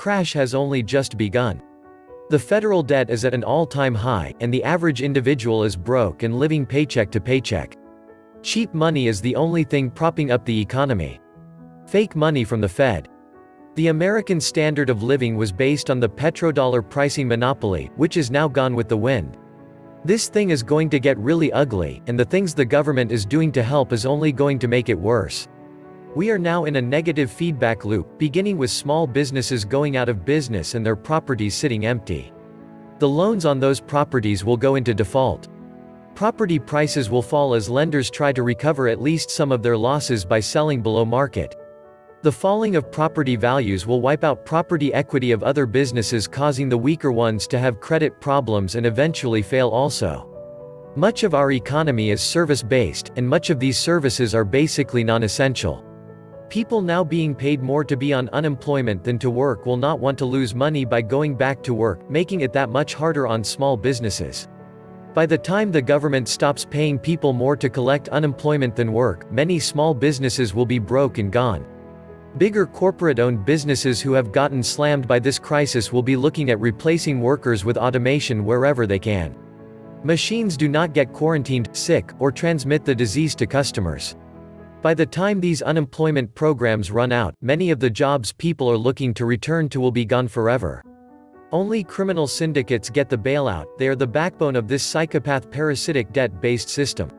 crash has only just begun. The federal debt is at an all-time high, and the average individual is broke and living paycheck to paycheck. Cheap money is the only thing propping up the economy. Fake money from the Fed. The American standard of living was based on the petrodollar pricing monopoly, which is now gone with the wind. This thing is going to get really ugly, and the things the government is doing to help is only going to make it worse. We are now in a negative feedback loop, beginning with small businesses going out of business and their properties sitting empty. The loans on those properties will go into default. Property prices will fall as lenders try to recover at least some of their losses by selling below market. The falling of property values will wipe out property equity of other businesses, causing the weaker ones to have credit problems and eventually fail also. Much of our economy is service-based, and much of these services are basically non-essential. People now being paid more to be on unemployment than to work will not want to lose money by going back to work, making it that much harder on small businesses. By the time the government stops paying people more to collect unemployment than work, many small businesses will be broke and gone. Bigger corporate-owned businesses who have gotten slammed by this crisis will be looking at replacing workers with automation wherever they can. Machines do not get quarantined, sick, or transmit the disease to customers. By the time these unemployment programs run out, many of the jobs people are looking to return to will be gone forever. Only criminal syndicates get the bailout. They are the backbone of this psychopath parasitic debt-based system.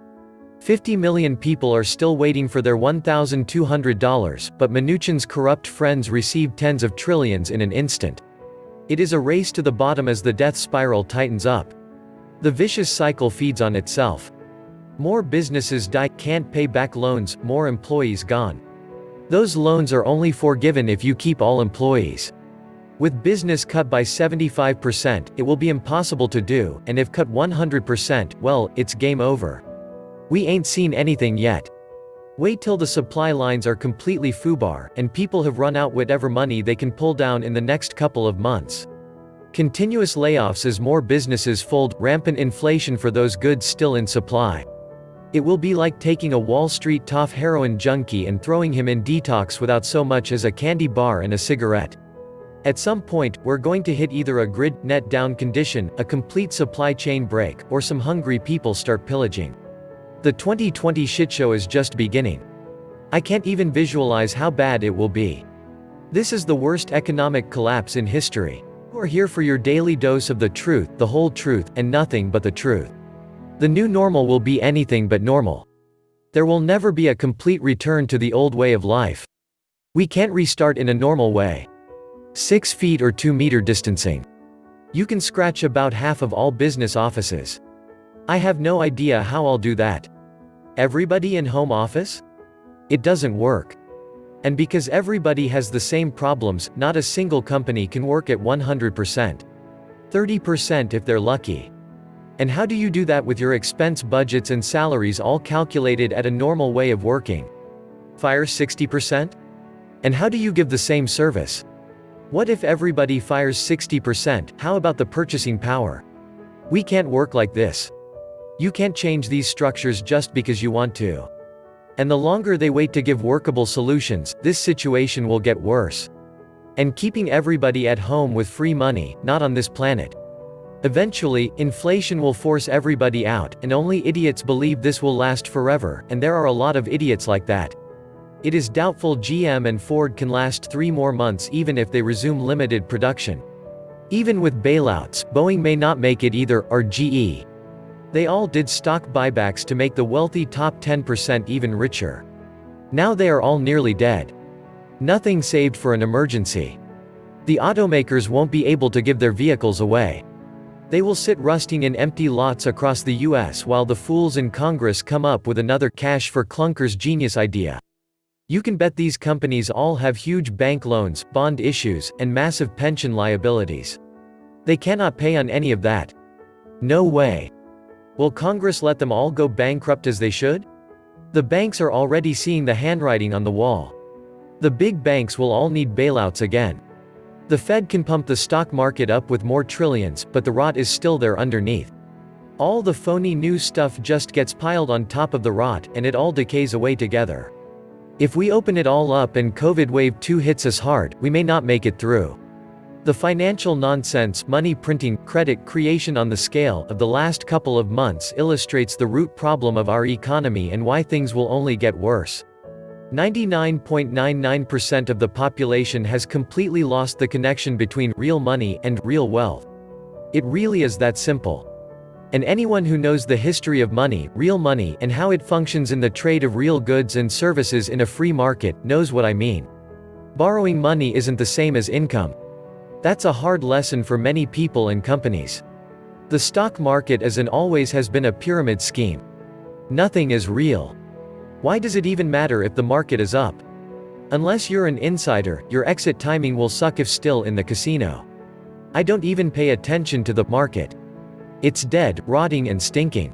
50 million people are still waiting for their $1,200, but Mnuchin's corrupt friends receive tens of trillions in an instant. It is a race to the bottom as the death spiral tightens up. The vicious cycle feeds on itself. More businesses die, can't pay back loans, more employees gone. Those loans are only forgiven if you keep all employees. With business cut by 75%, it will be impossible to do, and if cut 100%, well, it's game over. We ain't seen anything yet. Wait till the supply lines are completely FUBAR, and people have run out whatever money they can pull down in the next couple of months. Continuous layoffs as more businesses fold, rampant inflation for those goods still in supply. It will be like taking a Wall Street tough heroin junkie and throwing him in detox without so much as a candy bar and a cigarette. At some point, we're going to hit either a grid, net down condition, a complete supply chain break, or some hungry people start pillaging. The 2020 shitshow is just beginning. I can't even visualize how bad it will be. This is the worst economic collapse in history. You are here for your daily dose of the truth, the whole truth, and nothing but the truth. The new normal will be anything but normal. There will never be a complete return to the old way of life. We can't restart in a normal way. 6 feet or 2-meter distancing. You can scratch about half of all business offices. I have no idea how I'll do that. Everybody in home office? It doesn't work. And because everybody has the same problems, not a single company can work at 100%. 30% if they're lucky. And how do you do that with your expense budgets and salaries all calculated at a normal way of working? Fire 60%? And how do you give the same service? What if everybody fires 60%? How about the purchasing power? We can't work like this. You can't change these structures just because you want to. And the longer they wait to give workable solutions, this situation will get worse. And keeping everybody at home with free money, not on this planet. Eventually, inflation will force everybody out, and only idiots believe this will last forever, and there are a lot of idiots like that. It is doubtful GM and Ford can last 3 more months even if they resume limited production. Even with bailouts, Boeing may not make it either, or GE. They all did stock buybacks to make the wealthy top 10% even richer. Now they are all nearly dead. Nothing saved for an emergency. The automakers won't be able to give their vehicles away. They will sit rusting in empty lots across the US while the fools in Congress come up with another cash for clunkers genius idea. You can bet these companies all have huge bank loans, bond issues, and massive pension liabilities. They cannot pay on any of that. No way. Will Congress let them all go bankrupt as they should? The banks are already seeing the handwriting on the wall. The big banks will all need bailouts again. The Fed can pump the stock market up with more trillions, but the rot is still there underneath. All the phony new stuff just gets piled on top of the rot, and it all decays away together. If we open it all up and COVID wave 2 hits us hard, we may not make it through. The financial nonsense, money printing, credit creation on the scale of the last couple of months illustrates the root problem of our economy and why things will only get worse. 99.99% of the population has completely lost the connection between real money and real wealth. It really is that simple. And anyone who knows the history of money, real money, and how it functions in the trade of real goods and services in a free market, knows what I mean. Borrowing money isn't the same as income. That's a hard lesson for many people and companies. The stock market is and always has been a pyramid scheme. Nothing is real. Why does it even matter if the market is up? Unless you're an insider, your exit timing will suck if still in the casino. I don't even pay attention to the market. It's dead, rotting and stinking.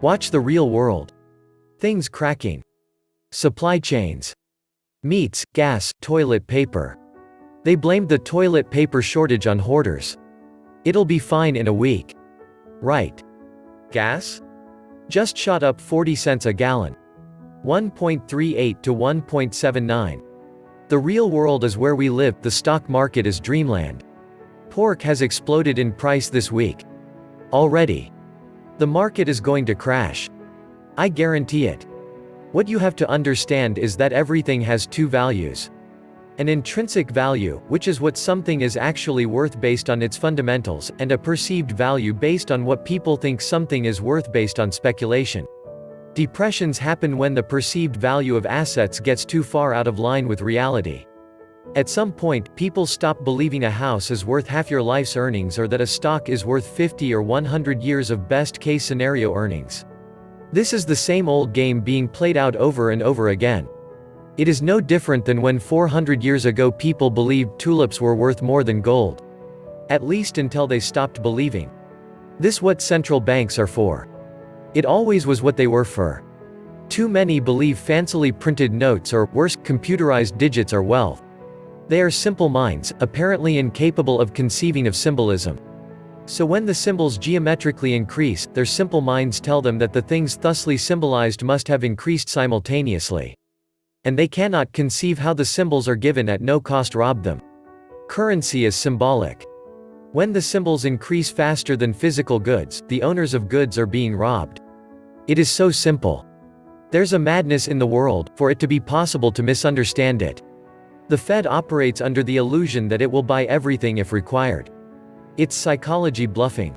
Watch the real world. Things cracking. Supply chains. Meats, gas, toilet paper. They blamed the toilet paper shortage on hoarders. It'll be fine in a week. Right. Gas? Just shot up 40 cents a gallon. 1.38 to 1.79. The real world is where we live, the stock market is dreamland. Pork has exploded in price this week. Already. The market is going to crash. I guarantee it. What you have to understand is that everything has two values. An intrinsic value, which is what something is actually worth based on its fundamentals, and a perceived value based on what people think something is worth based on speculation. Depressions happen when the perceived value of assets gets too far out of line with reality. At some point, people stop believing a house is worth half your life's earnings or that a stock is worth 50 or 100 years of best-case scenario earnings. This is the same old game being played out over and over again. It is no different than when 400 years ago people believed tulips were worth more than gold. At least until they stopped believing. This what central banks are for. It always was what they were for. Too many believe fancily printed notes or, worse, computerized digits are wealth. They are simple minds, apparently incapable of conceiving of symbolism. So when the symbols geometrically increase, their simple minds tell them that the things thusly symbolized must have increased simultaneously. And they cannot conceive how the symbols are given at no cost robbed them. Currency is symbolic. When the symbols increase faster than physical goods, the owners of goods are being robbed. It is so simple. There's a madness in the world, for it to be possible to misunderstand it. The Fed operates under the illusion that it will buy everything if required. It's psychology bluffing.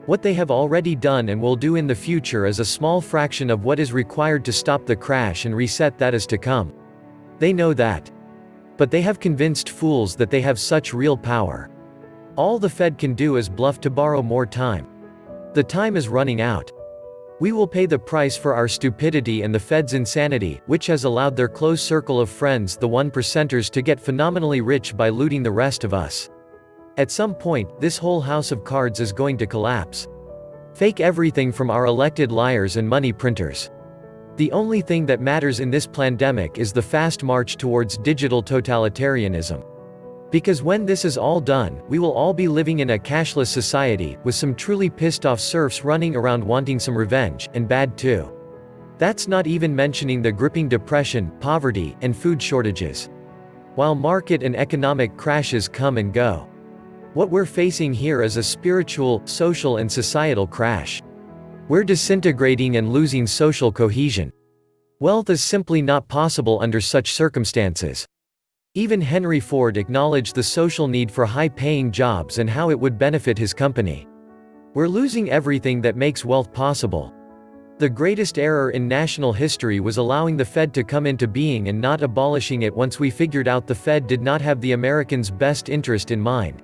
What they have already done and will do in the future is a small fraction of what is required to stop the crash and reset that is to come. They know that. But they have convinced fools that they have such real power. All the Fed can do is bluff to borrow more time. The time is running out. We will pay the price for our stupidity and the Fed's insanity, which has allowed their close circle of friends, the 1%ers, to get phenomenally rich by looting the rest of us. At some point, this whole house of cards is going to collapse. Fake everything from our elected liars and money printers. The only thing that matters in this pandemic is the fast march towards digital totalitarianism. Because when this is all done, we will all be living in a cashless society, with some truly pissed off serfs running around wanting some revenge, and bad too. That's not even mentioning the gripping depression, poverty, and food shortages. While market and economic crashes come and go. What we're facing here is a spiritual, social and societal crash. We're disintegrating and losing social cohesion. Wealth is simply not possible under such circumstances. Even Henry Ford acknowledged the social need for high-paying jobs and how it would benefit his company. We're losing everything that makes wealth possible. The greatest error in national history was allowing the Fed to come into being and not abolishing it once we figured out the Fed did not have the Americans' best interest in mind.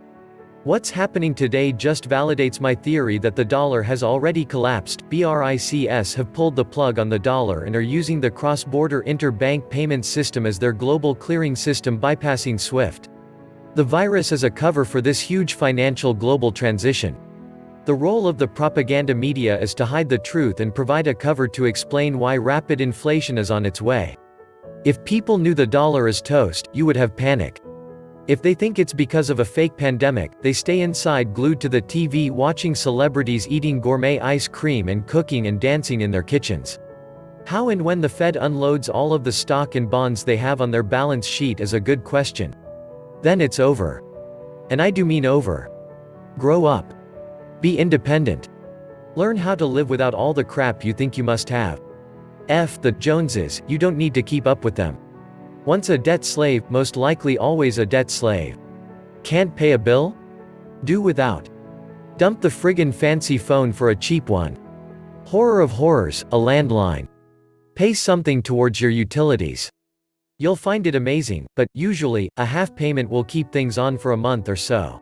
What's happening today just validates my theory that the dollar has already collapsed. BRICS have pulled the plug on the dollar and are using the cross-border interbank payment system as their global clearing system, bypassing SWIFT. The virus is a cover for this huge financial global transition. The role of the propaganda media is to hide the truth and provide a cover to explain why rapid inflation is on its way. If people knew the dollar is toast, you would have panic. If they think it's because of a fake pandemic, they stay inside glued to the TV watching celebrities eating gourmet ice cream and cooking and dancing in their kitchens. How and when the Fed unloads all of the stock and bonds they have on their balance sheet is a good question. Then it's over. And I do mean over. Grow up. Be independent. Learn how to live without all the crap you think you must have. F the Joneses, you don't need to keep up with them. Once a debt slave, most likely always a debt slave. Can't pay a bill? Do without. Dump the friggin' fancy phone for a cheap one. Horror of horrors, a landline. Pay something towards your utilities. You'll find it amazing, but, usually, a half payment will keep things on for a month or so.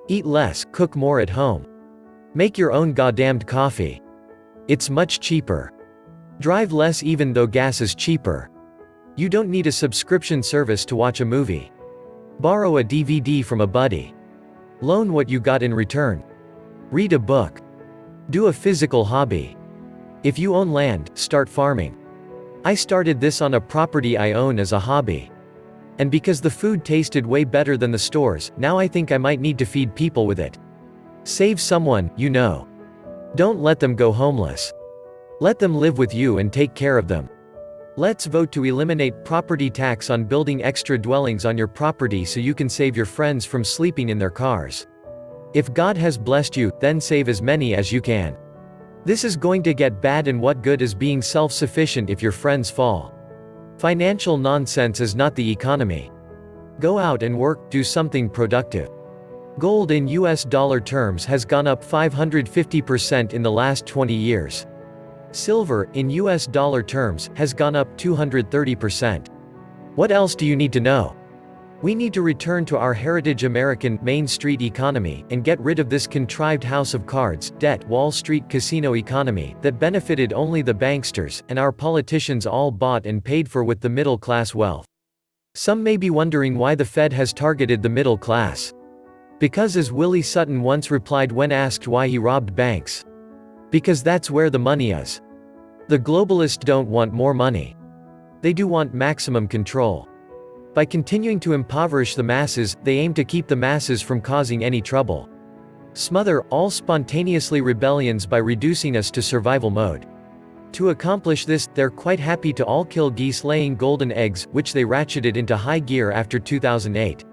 Eat less, cook more at home. Make your own goddamned coffee. It's much cheaper. Drive less even though gas is cheaper. You don't need a subscription service to watch a movie. Borrow a DVD from a buddy. Loan what you got in return. Read a book. Do a physical hobby. If you own land, start farming. I started this on a property I own as a hobby. And because the food tasted way better than the stores, now I think I might need to feed people with it. Save someone, you know. Don't let them go homeless. Let them live with you and take care of them. Let's vote to eliminate property tax on building extra dwellings on your property so you can save your friends from sleeping in their cars. If God has blessed you, then save as many as you can. This is going to get bad, and what good is being self-sufficient if your friends fall? Financial nonsense is not the economy. Go out and work, do something productive. Gold in US dollar terms has gone up 550% in the last 20 years. Silver, in US dollar terms, has gone up 230%. What else do you need to know? We need to return to our heritage American, Main Street economy, and get rid of this contrived house of cards, debt, Wall Street casino economy, that benefited only the banksters, and our politicians all bought and paid for with the middle class wealth. Some may be wondering why the Fed has targeted the middle class. Because, as Willie Sutton once replied when asked why he robbed banks. Because that's where the money is. The globalists don't want more money. They do want maximum control. By continuing to impoverish the masses, they aim to keep the masses from causing any trouble. Smother all spontaneously rebellions by reducing us to survival mode. To accomplish this, they're quite happy to all kill geese laying golden eggs, which they ratcheted into high gear after 2008.